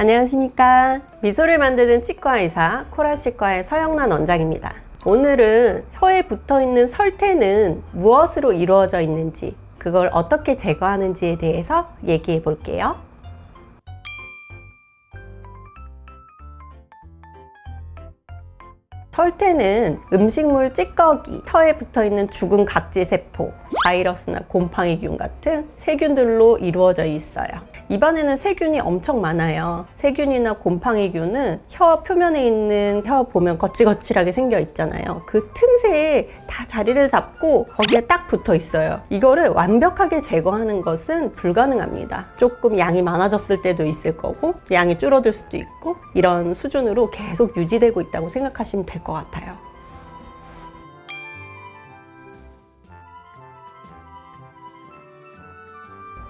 안녕하십니까. 미소를 만드는 치과의사 코랄치과의 서영란 원장입니다. 오늘은 혀에 붙어있는 설태는 무엇으로 이루어져 있는지, 그걸 어떻게 제거하는지에 대해서 얘기해 볼게요. 설태는 음식물 찌꺼기, 혀에 붙어있는 죽은 각질세포, 바이러스나 곰팡이균 같은 세균들로 이루어져 있어요. 입안에는 세균이 엄청 많아요. 세균이나 곰팡이균은 혀 표면에 있는, 혀 보면 거칠거칠하게 생겨 있잖아요. 그 틈새에 다 자리를 잡고 거기에 딱 붙어 있어요. 이거를 완벽하게 제거하는 것은 불가능합니다. 조금 양이 많아졌을 때도 있을 거고, 양이 줄어들 수도 있고, 이런 수준으로 계속 유지되고 있다고 생각하시면 될 것 같아요.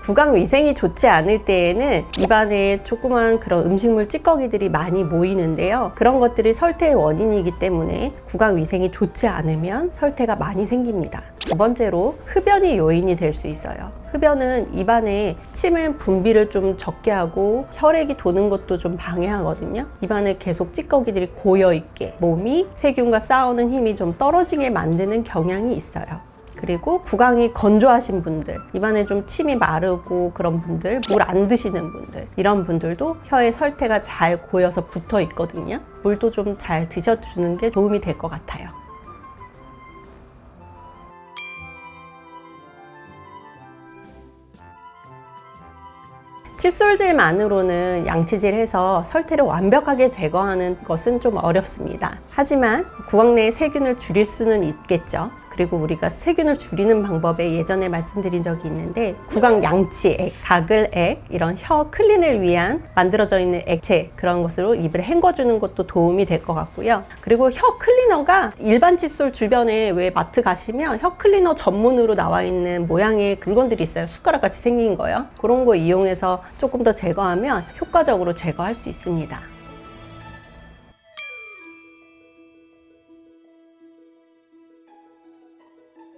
구강 위생이 좋지 않을 때에는 입안에 조그만 그런 음식물 찌꺼기들이 많이 모이는데요. 그런 것들이 설태의 원인이기 때문에 구강 위생이 좋지 않으면 설태가 많이 생깁니다. 두 번째로 흡연이 요인이 될 수 있어요. 흡연은 입안에 침은 분비를 좀 적게 하고 혈액이 도는 것도 좀 방해하거든요. 입안에 계속 찌꺼기들이 고여있게, 몸이 세균과 싸우는 힘이 좀 떨어지게 만드는 경향이 있어요. 그리고 구강이 건조하신 분들, 입안에 좀 침이 마르고 그런 분들, 물 안 드시는 분들, 이런 분들도 혀에 설태가 잘 고여서 붙어 있거든요. 물도 좀 잘 드셔주는 게 도움이 될 것 같아요. 칫솔질만으로는 양치질해서 설태를 완벽하게 제거하는 것은 좀 어렵습니다. 하지만 구강 내의 세균을 줄일 수는 있겠죠. 그리고 우리가 세균을 줄이는 방법에 예전에 말씀드린 적이 있는데, 구강 양치액, 가글액, 이런 혀 클린을 위한 만들어져 있는 액체, 그런 것으로 입을 헹궈주는 것도 도움이 될 것 같고요. 그리고 혀 클리너가 일반 칫솔 주변에 왜 마트 가시면 혀 클리너 전문으로 나와 있는 모양의 물건들이 있어요. 숟가락 같이 생긴 거요. 그런 거 이용해서 조금 더 제거하면 효과적으로 제거할 수 있습니다.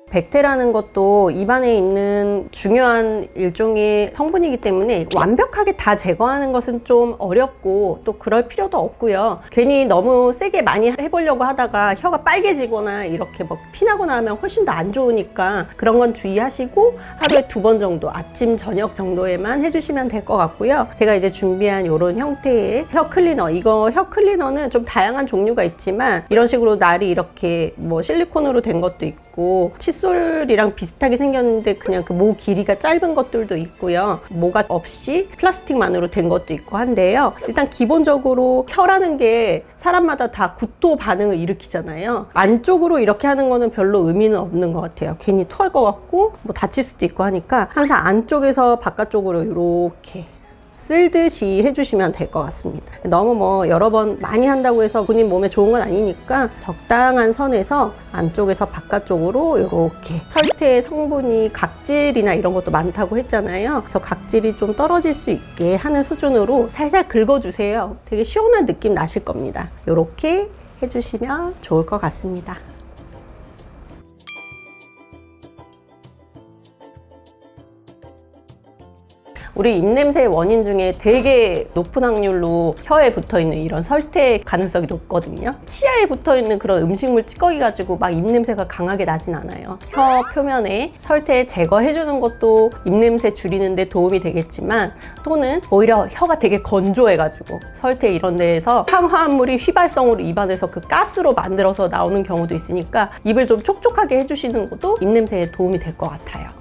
백태라는 것도 입안에 있는 중요한 일종의 성분이기 때문에 완벽하게 다 제거하는 것은 좀 어렵고 또 그럴 필요도 없고요. 괜히 너무 세게 많이 해보려고 하다가 혀가 빨개지거나 이렇게 뭐 피나거나 하면 훨씬 더 안 좋으니까 그런 건 주의하시고 하루에 2번 정도, 아침 저녁 정도에만 해주시면 될 것 같고요. 제가 이제 준비한 이런 형태의 혀 클리너, 이거 혀 클리너는 좀 다양한 종류가 있지만 이런 식으로 날이 이렇게 뭐 실리콘으로 된 것도 있고, 칫솔이랑 비슷하게 생겼는데 그냥 그 모 길이가 짧은 것들도 있고요. 모가 없이 플라스틱만으로 된 것도 있고 한데요. 일단 기본적으로 혀라는 게 사람마다 다 구토 반응을 일으키잖아요. 안쪽으로 이렇게 하는 거는 별로 의미는 없는 것 같아요. 괜히 토할 것 같고 뭐 다칠 수도 있고 하니까 항상 안쪽에서 바깥쪽으로 이렇게 쓸듯이 해주시면 될 것 같습니다. 너무 뭐 여러 번 많이 한다고 해서 본인 몸에 좋은 건 아니니까 적당한 선에서 안쪽에서 바깥쪽으로 이렇게, 설태의 성분이 각질이나 이런 것도 많다고 했잖아요. 그래서 각질이 좀 떨어질 수 있게 하는 수준으로 살살 긁어주세요. 되게 시원한 느낌 나실 겁니다. 이렇게 해주시면 좋을 것 같습니다. 우리 입냄새의 원인 중에 되게 높은 확률로 혀에 붙어있는 이런 설태 가능성이 높거든요. 치아에 붙어있는 그런 음식물 찌꺼기 가지고 막 입냄새가 강하게 나진 않아요. 혀 표면에 설태 제거해주는 것도 입냄새 줄이는 데 도움이 되겠지만, 또는 오히려 혀가 되게 건조해가지고 설태 이런 데에서 황화물이 휘발성으로 입안에서 그 가스로 만들어서 나오는 경우도 있으니까 입을 좀 촉촉하게 해주시는 것도 입냄새에 도움이 될 것 같아요.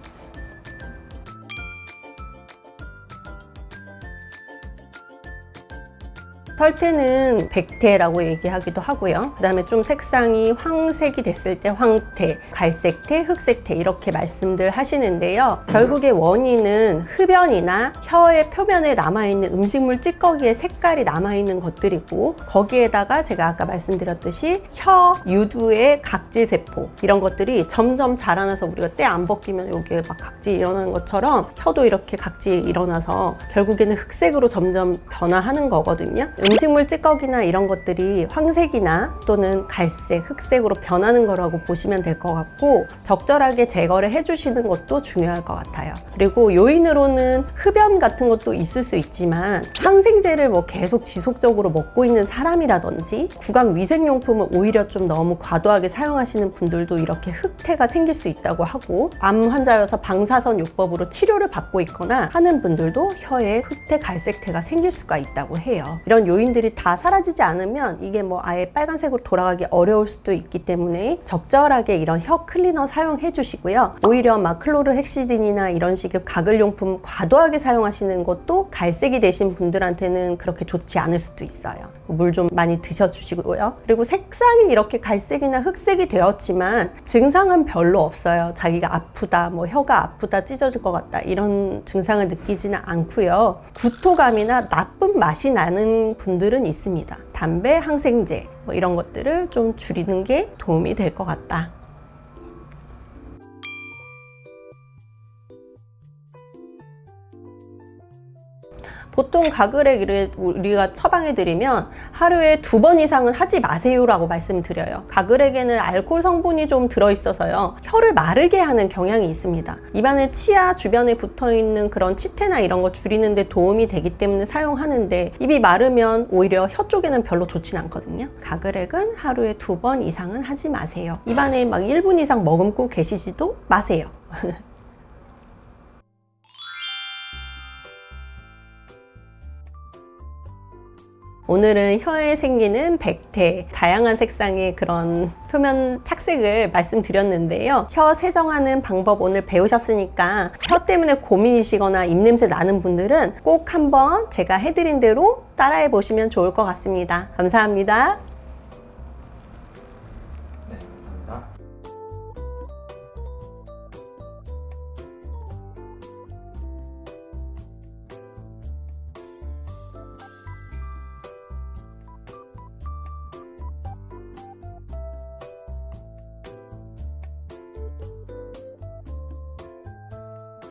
설태는 백태라고 얘기하기도 하고요. 그 다음에 좀 색상이 황색이 됐을 때 황태, 갈색태, 흑색태 이렇게 말씀들 하시는데요. 결국의 원인은 흡연이나 혀의 표면에 남아있는 음식물 찌꺼기의 색깔이 남아있는 것들이고, 거기에다가 제가 아까 말씀드렸듯이 혀 유두의 각질세포, 이런 것들이 점점 자라나서 우리가 때 안 벗기면 여기에 막 각질이 일어나는 것처럼 혀도 이렇게 각질이 일어나서 결국에는 흑색으로 점점 변화하는 거거든요. 음식물 찌꺼기나 이런 것들이 황색이나 또는 갈색, 흑색으로 변하는 거라고 보시면 될 것 같고, 적절하게 제거를 해주시는 것도 중요할 것 같아요. 그리고 요인으로는 흡연 같은 것도 있을 수 있지만, 항생제를 뭐 계속 지속적으로 먹고 있는 사람이라든지 구강 위생용품을 오히려 좀 너무 과도하게 사용하시는 분들도 이렇게 흑태가 생길 수 있다고 하고, 암 환자여서 방사선 요법으로 치료를 받고 있거나 하는 분들도 혀에 흑태, 갈색태가 생길 수가 있다고 해요. 이런 요인들이 다 사라지지 않으면 이게 뭐 아예 빨간색으로 돌아가기 어려울 수도 있기 때문에 적절하게 이런 혀 클리너 사용해 주시고요. 오히려 막 클로르헥시딘이나 이런 식의 가글용품 과도하게 사용하시는 것도 갈색이 되신 분들한테는 그렇게 좋지 않을 수도 있어요. 물 좀 많이 드셔주시고요. 그리고 색상이 이렇게 갈색이나 흑색이 되었지만 증상은 별로 없어요. 자기가 아프다, 뭐 혀가 아프다, 찢어질 것 같다 이런 증상을 느끼지는 않고요. 구토감이나 나쁜 맛이 나는 분들은 있습니다. 담배, 항생제 뭐 이런 것들을 좀 줄이는 게 도움이 될 것 같다. 보통 가글액을 우리가 처방해드리면 하루에 2번 이상은 하지 마세요라고 말씀드려요. 가글액에는 알코올 성분이 좀 들어있어서요. 혀를 마르게 하는 경향이 있습니다. 입안의 치아 주변에 붙어있는 그런 치태나 이런 거 줄이는 데 도움이 되기 때문에 사용하는데, 입이 마르면 오히려 혀 쪽에는 별로 좋진 않거든요. 가글액은 하루에 2번 이상은 하지 마세요. 입안에 막 1분 이상 머금고 계시지도 마세요. 오늘은 혀에 생기는 백태, 다양한 색상의 그런 표면 착색을 말씀드렸는데요. 혀 세정하는 방법 오늘 배우셨으니까 혀 때문에 고민이시거나 입냄새 나는 분들은 꼭 한번 제가 해드린 대로 따라해 보시면 좋을 것 같습니다. 감사합니다.